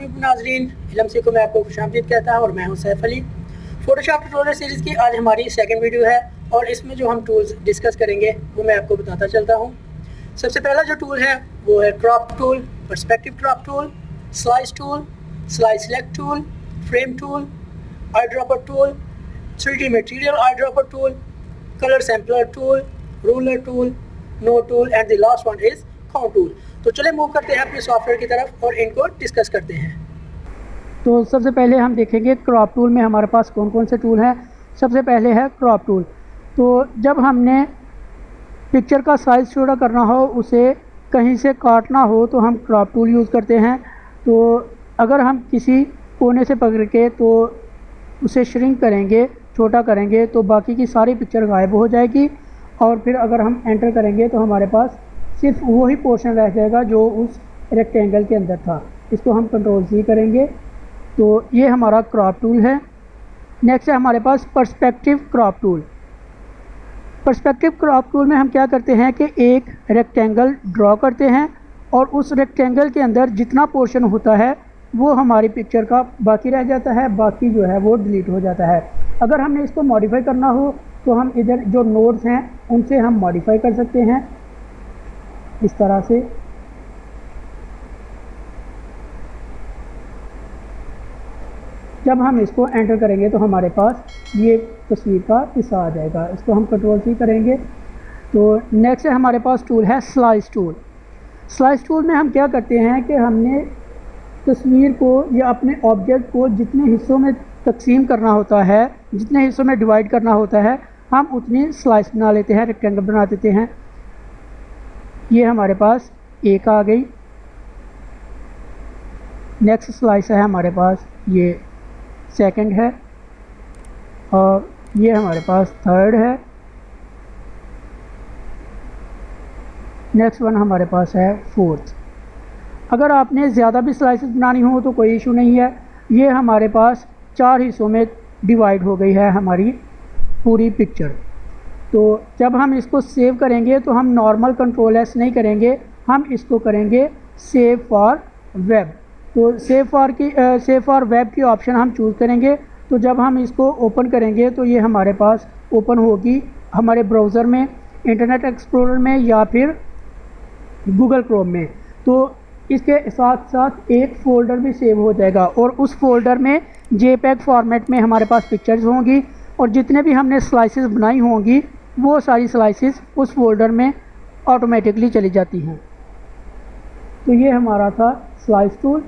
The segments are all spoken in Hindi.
महबूब नाजरीन, इलम से को मैं आपको खुशामदीद कहता हूँ और मैं हूँ Saif Ali. Photoshop tutorial series की आज हमारी सेकंड वीडियो है और इसमें जो हम टूल्स डिस्कस करेंगे वो मैं आपको बताता चलता हूँ। सबसे पहला जो टूल है वो है crop tool, perspective crop tool, slice tool, slice select tool, frame tool, eye dropper tool, 3D material eye dropper tool, colour sampler tool, ruler tool, no tool and the last one is count tool. तो चले मूव करते हैं अपने सॉफ्टवेयर की तरफ और इनको डिस्कस करते हैं। तो सबसे पहले हम देखेंगे क्रॉप टूल में हमारे पास कौन कौन से टूल हैं। सबसे पहले है क्रॉप टूल। तो जब हमने पिक्चर का साइज़ छोटा करना हो, उसे कहीं से काटना हो तो हम क्रॉप टूल यूज़ करते हैं। तो अगर हम किसी कोने से पकड़ के तो उसे श्रिंक करेंगे, छोटा करेंगे, तो बाकी की सारी पिक्चर गायब हो जाएगी और फिर अगर हम एंटर करेंगे तो हमारे पास सिर्फ वही पोर्शन रह जाएगा जो उस रेक्टेंगल के अंदर था। इसको हम कंट्रोल C करेंगे तो ये हमारा क्रॉप टूल है। नेक्स्ट है हमारे पास perspective crop tool. Perspective crop tool में हम क्या करते हैं कि एक रेक्टेंगल ड्रॉ करते हैं और उस रेक्टेंगल के अंदर जितना पोर्शन होता है वो हमारी पिक्चर का बाकी रह जाता है, बाकी जो है वो डिलीट हो जाता है। अगर हमने इसको मॉडिफाई करना हो तो हम इधर जो नोड्स हैं उनसे हम मॉडिफाई कर सकते हैं इस तरह से। जब हम इसको एंटर करेंगे तो हमारे पास ये तस्वीर का हिस्सा आ जाएगा। इसको हम कंट्रोल C करेंगे। तो नेक्स्ट है हमारे पास टूल है स्लाइस टूल। स्लाइस टूल में हम क्या करते हैं कि हमने तस्वीर को या अपने ऑब्जेक्ट को जितने हिस्सों में तकसीम करना होता है, जितने हिस्सों में डिवाइड करना होता है, हम उतनी स्लाइस बना लेते हैं, रेक्टेंगल बना देते हैं। ये हमारे पास एक आ गई। नेक्स्ट स्लाइस है हमारे पास ये सेकंड है और ये हमारे पास थर्ड है। नेक्स्ट वन हमारे पास है फोर्थ। अगर आपने ज़्यादा भी स्लाइसेस बनानी हो तो कोई इशू नहीं है। ये हमारे पास 4 हिस्सों में डिवाइड हो गई है हमारी पूरी पिक्चर। तो जब हम इसको सेव करेंगे तो हम नॉर्मल कंट्रोल S नहीं करेंगे, हम इसको करेंगे सेव फॉर वेब। तो सेव फॉर वेब की ऑप्शन हम चूज़ करेंगे। तो जब हम इसको ओपन करेंगे तो ये हमारे पास ओपन होगी हमारे ब्राउज़र में, इंटरनेट एक्सप्लोरर में या फिर गूगल क्रोम में। तो इसके साथ साथ एक फ़ोल्डर भी सेव हो जाएगा और उस फोल्डर में JPEG फॉर्मेट में हमारे पास पिक्चर्स होंगी और जितने भी हमने स्लाइसेस बनाई होंगी वो सारी स्लाइसेस उस फोल्डर में ऑटोमेटिकली चली जाती हैं। तो ये हमारा था स्लाइस टूल।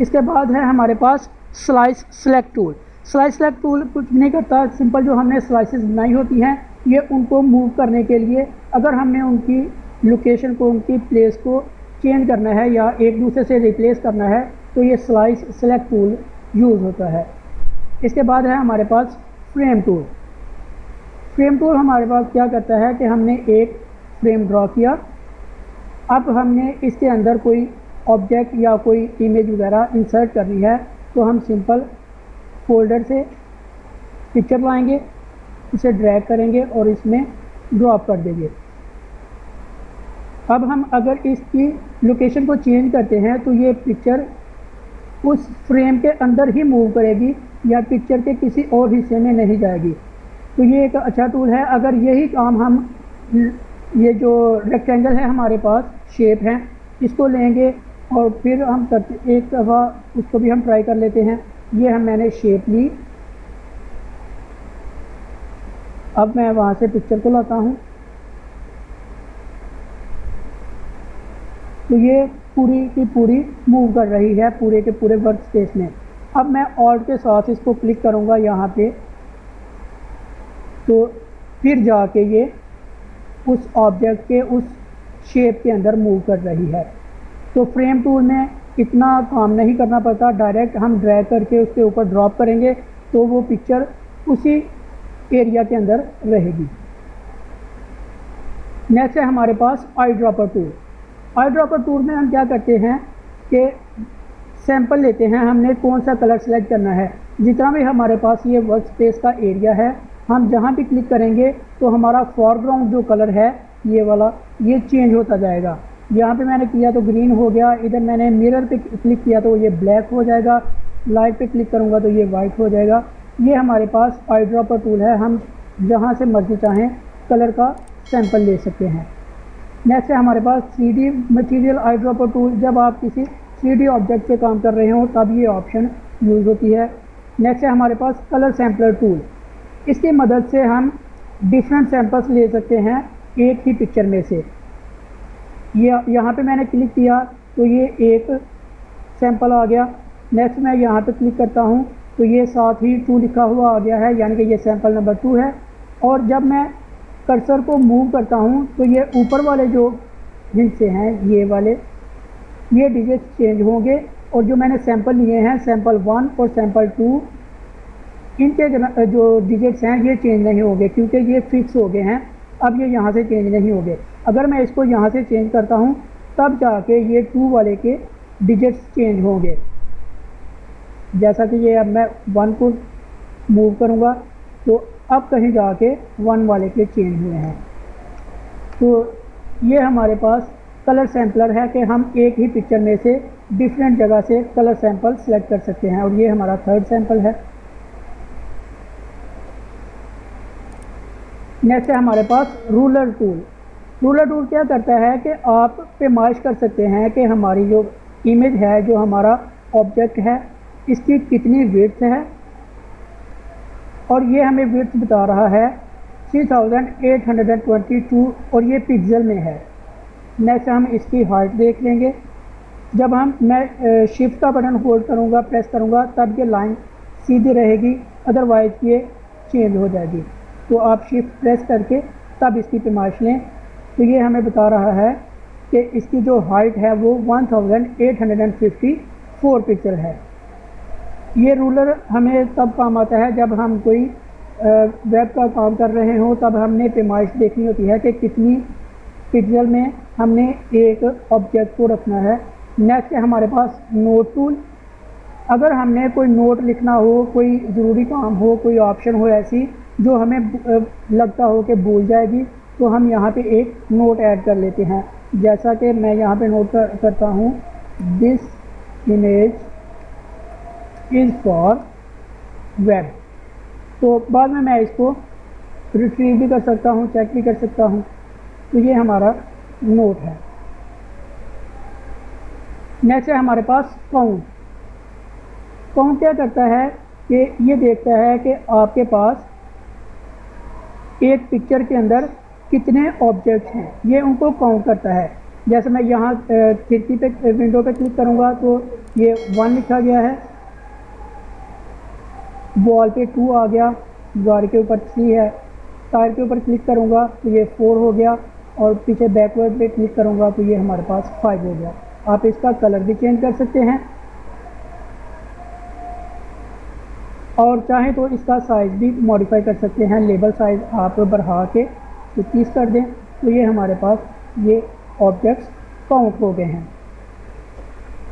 इसके बाद है हमारे पास slice select tool. Slice select tool कुछ नहीं करता, सिंपल जो हमने स्लाइसेस बनाई होती हैं ये उनको मूव करने के लिए अगर हमने उनकी लोकेशन को, उनकी प्लेस को चेंज करना है या एक दूसरे से रिप्लेस करना है तो ये स्लाइस सेलेक्ट टूल यूज़ होता है। इसके बाद है हमारे पास फ्रेम टूल। फ्रेम टूल हमारे पास क्या करता है कि हमने एक फ्रेम ड्रॉ किया, अब हमने इसके अंदर कोई ऑब्जेक्ट या कोई इमेज वगैरह इंसर्ट करनी है तो हम सिंपल फोल्डर से पिक्चर लाएंगे, इसे ड्रैग करेंगे और इसमें ड्रॉप कर देंगे। अब हम अगर इसकी लोकेशन को चेंज करते हैं तो ये पिक्चर उस फ्रेम के अंदर ही मूव करेगी या पिक्चर के किसी और हिस्से में नहीं जाएगी। तो ये एक अच्छा टूल है। अगर यही काम हम ये जो रेक्टेंगल है हमारे पास शेप है इसको लेंगे और फिर हम करते एक दफ़ा उसको भी हम ट्राई कर लेते हैं। ये मैंने शेप ली, अब मैं वहाँ से पिक्चर को लाता हूँ तो ये पूरी की पूरी मूव कर रही है पूरे के पूरे वर्क स्पेस में। अब मैं ऑल्ट के साथ इसको क्लिक करूँगा यहाँ पे तो फिर जाके ये उस ऑब्जेक्ट के उस शेप के अंदर मूव कर रही है। तो फ्रेम टूल में इतना काम नहीं करना पड़ता, डायरेक्ट हम ड्रैग करके उसके ऊपर ड्रॉप करेंगे तो वो पिक्चर उसी एरिया के अंदर रहेगी। नेक्स्ट है हमारे पास eye dropper tool. Eye dropper tool में हम क्या करते हैं कि सैंपल लेते हैं, हमने कौन सा कलर सेलेक्ट करना है। जितना भी हमारे पास ये वर्क स्पेस का एरिया है हम जहाँ भी क्लिक करेंगे तो हमारा फॉरग्राउंड जो कलर है ये वाला ये चेंज होता जाएगा। यहाँ पे मैंने किया तो ग्रीन हो गया, इधर मैंने मिरर पे क्लिक किया तो ये ब्लैक हो जाएगा, लाइट पे क्लिक करूँगा तो ये वाइट हो जाएगा। ये हमारे पास आई ड्रॉपर टूल है, हम जहाँ से मर्जी चाहें कलर का सैंपल ले सकते हैं। नेक्स्ट है हमारे पास 3D material eye dropper tool. जब आप किसी 3D ऑब्जेक्ट पे काम कर रहे हो तब ये ऑप्शन यूज़ होती है। नेक्स्ट है हमारे पास कलर सैम्पलर टूल। इसकी मदद से हम डिफरेंट सैंपल्स ले सकते हैं एक ही पिक्चर में से। ये यहाँ पे मैंने क्लिक किया तो ये एक सैंपल आ गया। नेक्स्ट मैं यहाँ पे क्लिक करता हूँ तो ये साथ ही 2 लिखा हुआ आ गया है, यानी कि ये सैंपल नंबर 2 है। और जब मैं कर्सर को मूव करता हूँ तो ये ऊपर वाले जो हिस्से हैं ये वाले, ये डिजिट चेंज होंगे और जो मैंने सैंपल लिए हैं सैंपल 1 और सैंपल 2, इनके जो डिजिट्स हैं ये चेंज नहीं होंगे क्योंकि ये फिक्स हो गए हैं। अब ये यहाँ से चेंज नहीं होंगे। अगर मैं इसको यहाँ से चेंज करता हूँ तब जाके ये 2 वाले के डिजिट्स चेंज होंगे। जैसा कि ये अब मैं 1 को मूव करूँगा तो अब कहीं जाके 1 वाले के चेंज हुए हैं। तो ये हमारे पास कलर सैम्पलर है कि हम एक ही पिक्चर में से डिफरेंट जगह से कलर सैंपल सेलेक्ट कर सकते हैं। और ये हमारा 3rd सैंपल है। नेक्स्ट है हमारे पास रूलर टूल। रूलर टूल क्या करता है कि आप पेमाइश कर सकते हैं कि हमारी जो इमेज है, जो हमारा ऑब्जेक्ट है, इसकी कितनी विड्थ है। और ये हमें विड्थ बता रहा है 3822 और ये पिक्सल में है। नेक्स्ट हम इसकी हाइट देख लेंगे। जब मैं शिफ्ट का बटन होल्ड करूँगा, प्रेस करूँगा, तब ये लाइन सीधी रहेगी, अदरवाइज ये चेंज हो जाएगी। तो आप शिफ्ट प्रेस करके तब इसकी पेमाइश लें। तो ये हमें बता रहा है कि इसकी जो हाइट है वो 1854 पिक्सल है। ये रूलर हमें तब काम आता है जब हम कोई वेब का काम कर रहे हो, तब हमने पेमाइश देखनी होती है कि कितनी पिक्सल में हमने एक ऑब्जेक्ट को रखना है। नेक्स्ट है हमारे पास नोट टूल। अगर हमने कोई नोट लिखना हो, कोई ज़रूरी काम हो, कोई ऑप्शन हो ऐसी जो हमें लगता हो कि भूल जाएगी, तो हम यहाँ पे एक नोट ऐड कर लेते हैं। जैसा कि मैं यहाँ पे नोट करता हूँ, this image is for web. तो बाद में मैं इसको रिट्रीव भी कर सकता हूँ, चेक भी कर सकता हूँ। तो ये हमारा नोट है। नेक्स्ट है हमारे पास काउंट। काउंट क्या करता है कि ये देखता है कि आपके पास एक पिक्चर के अंदर कितने ऑब्जेक्ट्स हैं, ये उनको काउंट करता है। जैसे मैं यहाँ खिड़की पे विंडो पे क्लिक करूँगा तो ये 1 लिखा गया है, वॉल पे 2 आ गया, दीवार के ऊपर 3 है, टायर के ऊपर क्लिक करूँगा तो ये 4 हो गया, और पीछे बैकवर्ड पे क्लिक करूँगा तो ये हमारे पास 5 हो गया। आप इसका कलर भी चेंज कर सकते हैं और चाहें तो इसका साइज़ भी मॉडिफाई कर सकते हैं। लेबल साइज़ आप बढ़ा के 30 कर दें तो ये हमारे पास ये ऑब्जेक्ट्स काउंट हो गए हैं।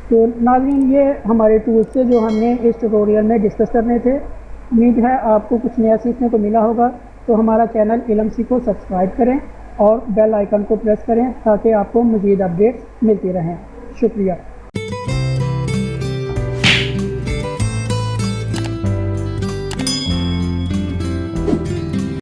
तो नाज़रीन, ये हमारे टूल्स से जो हमने इस ट्यूटोरियल में डिस्कस करने थे। उम्मीद है आपको कुछ नया सीखने को मिला होगा। तो हमारा चैनल इल्म सीखो सब्सक्राइब करें और बेल आइकन को प्रेस करें ताकि आपको मज़ीद अपडेट्स मिलती रहें। शुक्रिया।